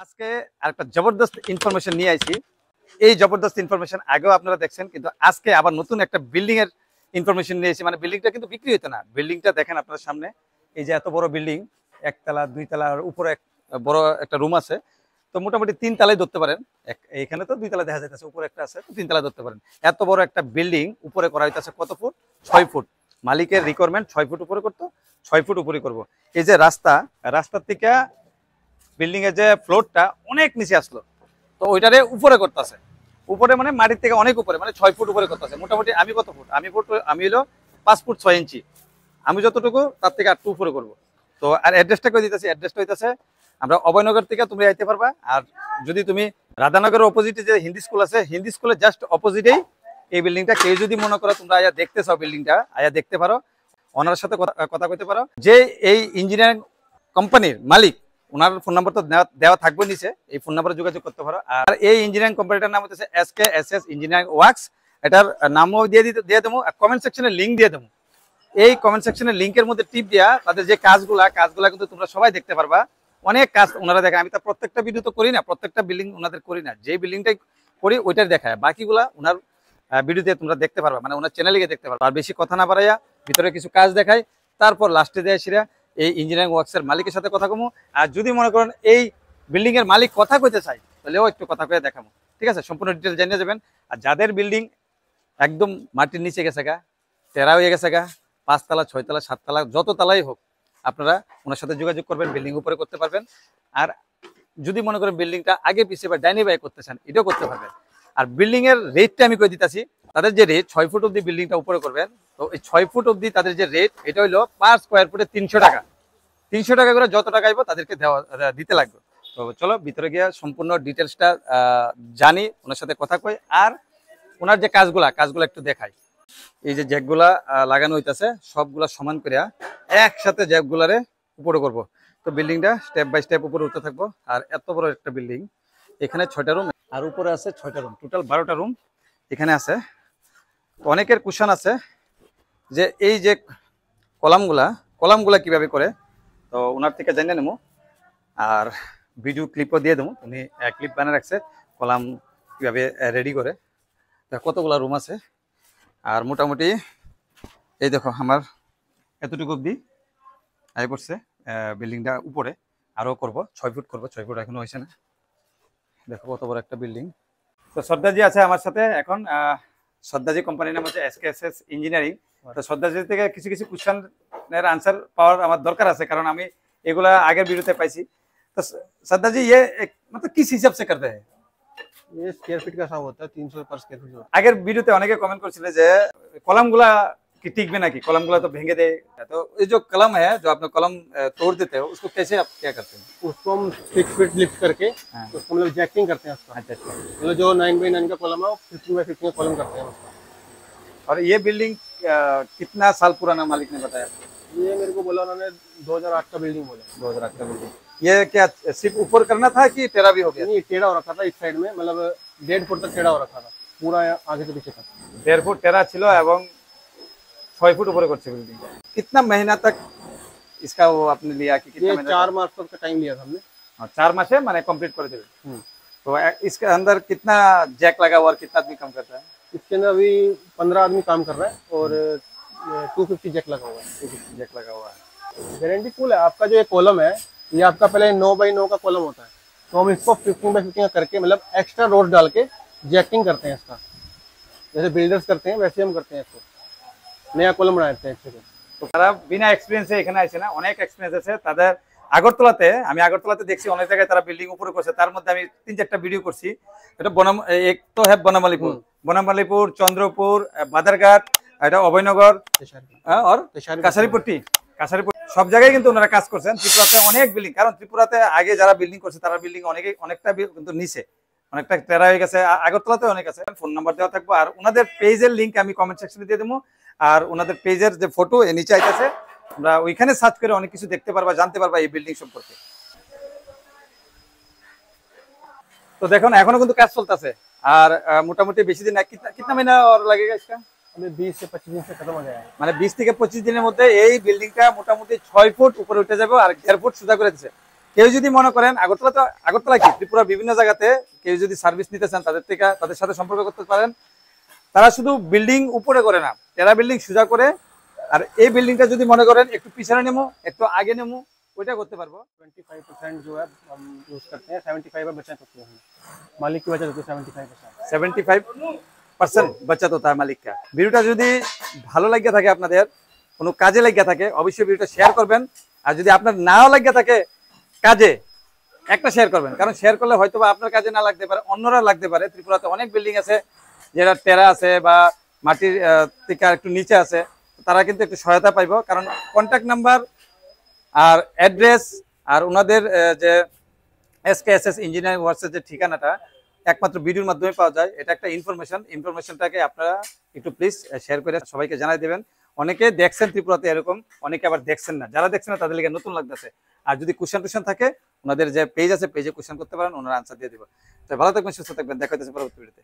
আজকে আরেকটা জবরদস্ত ইনফরমেশন নিয়ে আইছি। এই জবরদস্ত ইনফরমেশন আগেও আপনারা দেখছেন, কিন্তু আজকে আবার নতুন একটা বিল্ডিং এর ইনফরমেশন নিয়ে এসেছি। মানে বিল্ডিংটা কিন্তু বিক্রি হতো না, বিল্ডিংটা দেখেন আপনার সামনে। এই যে এত বড় বিল্ডিং, একতলা দুইতলার উপরে বড় একটা রুম আছে। তো মোটামুটি 3 তলায় ধরতে পারেন। এখানে তো 2 তলা দেখা যাইতেছে, উপরে একটা আছে, তো 3 তলা ধরতে পারেন। এত বড় একটা বিল্ডিং উপরে করা হইতেছে কত ফুট? 6 ফুট। মালিকের রিকোয়ারমেন্ট 6 ফুট উপরে করতো, 6 ফুট উপরে করব। এই যে রাস্তার থেকে বিল্ডিং এর যে ফ্লোরটা অনেক নিচে আসলো, তো ওইটারে উপরে করতেছে। উপরে মানে মাটির থেকে অনেক উপরে, মানে 6 ফুট উপরে করতেছে। মোটামুটি আমি কত ফুট? আমি হলো 5 ফুট 6 ইঞ্চি। আমি যতটুকু তার থেকে আর 2 উপরে করবো। তো আর অ্যাড্রেসটা করে দিতেছি। অ্যাড্রেসটা হইতেছে আমরা অভয়নগর থেকে তুমি আইতে পারবা। আর যদি তুমি রাধানগরের অপোজিটে যে হিন্দি স্কুল আছে, হিন্দি স্কুলের জাস্ট অপোজিটেই এই বিল্ডিংটা। কেউ যদি মনে করো তোমরা আয়া দেখতে চাও, বিল্ডিংটা আয়া দেখতে পারো, ওনার সাথে কথা কইতে পারো। যে এই ইঞ্জিনিয়ারিং কোম্পানির মালিক, ওনার ফোন নাম্বার তো দেওয়া থাকবে নিচে, এই ফোন নাম্বারে যোগাযোগ করতে পারো। আর এই ইঞ্জিনিয়ারিং কোম্পানিটার নাম হচ্ছে SKSS ইঞ্জিনিয়ারিং ওয়ার্কস। এটার নামও দিয়ে দেবো, কমেন্ট সেকশনে লিঙ্ক দিয়ে দেবো। এই কমেন্ট সেকশনের লিঙ্কের মধ্যে টিপ দিয়া তাদের যে কাজগুলা কিন্তু তোমরা সবাই দেখতে পারবা। অনেক কাজ ওনারা দেখায়। আমি তো প্রত্যেকটা ভিডিও তো করি না, প্রত্যেকটা বিল্ডিং ওনাদের করি না, যে বিল্ডিংটাই করি ওইটাই দেখায়। বাকিগুলা ওনার ভিডিওতে তোমরা দেখতে পারবা, মানে ওনার চ্যানেলে গিয়ে দেখতে পারবা। আর বেশি কথা না বাড়াইয়া ভিতরে কিছু কাজ দেখাই, তারপর লাস্টে দেয় সেরা এই ইঞ্জিনিয়ারিং ওয়ার্কসের মালিকের সাথে কথা কমু। আর যদি মনে করেন এই বিল্ডিং এর মালিক কথা কইতে চাই, তাহলেও একটু কথা কয়ে দেখাবো। ঠিক আছে, সম্পূর্ণ ডিটেল জানিয়ে যাবেন। আর যাদের বিল্ডিং একদম মাটির নিচে গেছে গা, টেরা হয়ে গেছে গা, 5 তলা 6 তলা 7 তলা যত তলাই হোক, আপনারা ওনার সাথে যোগাযোগ করবেন, বিল্ডিং উপরে করতে পারবেন। আর যদি মনে করেন বিল্ডিংটা আগে পিছিয়ে বা ডাইনি বাই করতে চান, এটাও করতে পারবেন। আর বিল্ডিং এর রেটটা আমি কই দিতেছি। তাদের যে রেট 6 ফুট অব্দি বিল্ডিংটা উপরে করবেন, তো এই 6 ফুট অব্দি তাদের যে রেট, এটা হইলো পার স্কোয়ার ফুটে 300 টাকা। 300 টাকা করে যত টাকা আইব তাদেরকে দিতে লাগবে। তো চলো ভিতরে গিয়ে সম্পূর্ণ ডিটেলসটা জানি, ওনার সাথে কথা কই। আর ওনার যে কাজগুলা একটু দেখাই। এই যে জ্যাকগুলা লাগানো হইতাছে, সবগুলা সমান করে একসাথে জ্যাকগুলারে উপরে করব। তো বিল্ডিংটা স্টেপ বাই স্টেপ উপরে উঠতে থাকবো। আর এত বড় একটা বিল্ডিং, এখানে 6টা রুম, আর উপরে আছে 6টা রুম, টোটাল 12টা রুম এখানে আছে। অনেকের কোশ্চেন আছে যে এই যে কলামগুলা কিভাবে করে, তো ওনার থেকে জানিয়ে নেবো। আর ভিডিও ক্লিপও দিয়ে দেবো, উনি ক্লিপ বানিয়ে রাখছে কলাম কিভাবে রেডি করে। কতগুলা রুম আছে। আর মোটামুটি এই দেখো আমার এতটুকু অব্দি আয় পড়ছে। বিল্ডিংটা উপরে আরও করব, 6 ফুট করবো, 6 ফুট এখনো হয়েছে না। দেখো কত বড় একটা বিল্ডিং। তো শ্রদ্ধাজি আছে আমার সাথে এখন। শ্রদ্ধাজি কোম্পানির নাম হচ্ছে SKSS ইঞ্জিনিয়ারিং। তো শ্রদ্ধাজি থেকে কিছু কিছু কোশ্চেনের আনসার পাওয়ার আমার দরকার আছে, কারণ আমি এগুলা আগের ভিডিওতে পাইছি। तो सद्दा जी ये मतलब किस हिसाब से करते हैं? ये स्क्वायर फीट का हिसाब होता है, 300 पर स्क्वायर फीट। আগের ভিডিওতে অনেকে কমেন্ট করছিল যে কলামগুলা কি टिकবে নাকি, কলামগুলা তো ভেঙে দেয়। तो ये जो कलम है, जो आपने कलम तोड़ देते हो, उसको कैसे आप क्या करते हैं? उसको हम 6 फीट लिफ्ट करके उसको मतलब जैकिंग करते हैं उसका। अच्छा, मतलब जो 9x9 का कॉलम है वो 15x15 का कॉलम करते हैं उसका। और ये बिल्डिंग कितना साल पुराना मालिक ने बताया? ये मेरे को बोला उन्होंने 2008 का बिल्डिंग बोला। 2008 का बिल्डिंग। ये क्या सिर्फ ऊपर करना था कि टेढ़ा भी हो गया? नहीं, टेढ़ा हो रखा था इस साइड में, मतलब 1.5 फुट तक टेढ़ा हो रखा था पूरा आगे से पीछे तक। 1.5 फुट टेढ़ा छिलो এবং 6 फुट ऊपर করছে बिल्डिंग। कितना महीना तक इसका वो आपने लिया कि कितना महीना? 4 मास तक का टाइम लिया था हमने। 4 मास है, माने कंप्लीट कर देंगे। तो इसके अंदर कितना जैक लगा हुआ और कितना आदमी काम करता है? इसके अंदर अभी 15 आदमी काम कर रहा है और 250 जैक लगा हुआ है। 250 जैक लगा हुआ है। गारंटी फुल है। आपका जो ये कॉलम है, ये आपका पहले 9x9 का कॉलम होता है, तो हम इसको 15x15 करके मतलब एक्स्ट्रा रोड डाल के जैकिंग करते हैं इसका। जैसे बिल्डर्स करते हैं वैसे हम करते हैं, इसको नया कॉलम बनाते हैं। তো তারা বিনা এক্সপেরিয়েন্সে এখানে আছে না, অনেক এক্সপেরিয়েন্স আছে তাদের। আমি আগরতলাতে দেখছি অনেক জায়গায় তারা বিল্ডিং উপরে করছে। তার মধ্যে আমি 3-4টা ভিডিও করছি। এটা এক তো হ্যাঁ বনমালীপুর, চন্দ্রপুর, বাদারঘাট, এটা অভয়নগর আর কাছারিপট্টি সব জায়গায় কিন্তু ওনারা কাজ করছেন। ত্রিপুরাতে অনেক বিল্ডিং, কারণ ত্রিপুরাতে আগে যারা বিল্ডিং করছে তারা বিল্ডিং অনেকটা কিন্তু নিচে, অনেকটা টেরা হয়ে গেছে। আগরতলাতে অনেক আছে। ফোন নাম্বার দেওয়া থাকবে, আর ওনাদের পেজের লিঙ্ক আমি কমেন্ট সেকশনে দিয়ে দেবো। আর ওনাদের পেজের যে ফটো নিচে আইতেছে, আমরা ওইখানে সার্চ করে অনেক কিছু দেখতে পারবা, জানতে পারবা এই বিল্ডিং সম্পর্কে। তো দেখুন এখনো কিন্তু কাজ চলতেছে। আর মোটামুটি বেশি দিন, কিतना महीना और लगेगा इसका? अभी 20 से 25 दिन से खत्म हो जाएगा। মানে 20 থেকে 25 দিনের মধ্যে এই বিল্ডিংটা মোটামুটি 6 ফুট উপরে উঠে যাবে আর 1.5 ফুট সোজা করে দিচ্ছে। কেউ যদি মনে করেন আগরতলা কি ত্রিপুরা বিভিন্ন জায়গাতে কেউ যদি সার্ভিস নিতে চান তাদের সাথে সম্পর্ক করতে পারেন। তারা শুধু বিল্ডিং উপরে করে না, টেরা বিল্ডিং সোজা করে। আর এই বিল্ডিংটা যদি মনে করেন একটু পিছনে নেবো একটু আগে নেবো ওইটা করতে পারবো। 25% जो है हम यूज करते हैं, 75 बचत होती है, मालिक की बचत होती है 75%। 75% बचत होता है मालिक का। ভিডিওটা যদি ভালো লাগে থাকে আপনাদের কোনো কাজে লাগে থাকে অবশ্যই ভিডিওটা শেয়ার করবেন। আর যদি আপনার নাও লাগে থাকে কাজে একটা শেয়ার করবেন, কারণ শেয়ার করলে হয়তো বা আপনার কাজে না লাগতে পারে অন্যরা লাগতে পারে। ত্রিপুরাতে অনেক বিল্ডিং আছে যেটা টেরা আছে বা মাটির থেকে একটু নিচে আছে, তারা কিন্তু একটু সহায়তা পাইব। কারণ কন্ট্যাক্ট নাম্বার আর অ্যাড্রেস আর ওনাদের যে SKSS ইঞ্জিনিয়ারিং ওয়ার্কসের যে ঠিকানাটা একমাত্র ভিডিওর মাধ্যমে পাওয়া যায়। এটা একটা ইনফরমেশনটাকে আপনারা একটু প্লিজ শেয়ার করে সবাইকে জানাই দেবেন। অনেকে দেখছেন ত্রিপুরাতে এরকম, অনেকে আবার দেখছেন না। যারা দেখছেন না তাদের লিগে নতুন লাগতেছে। আর যদি কোশ্চেন থাকে ওনাদের যে পেজ আছে পেজে কোশ্চেন করতে পারেন, ওনারা আনসার দিয়ে দিব। তো ভালো থাকবেন, সুস্থ থাকবেন, দেখা হচ্ছে পরবর্তী ভিডিওতে।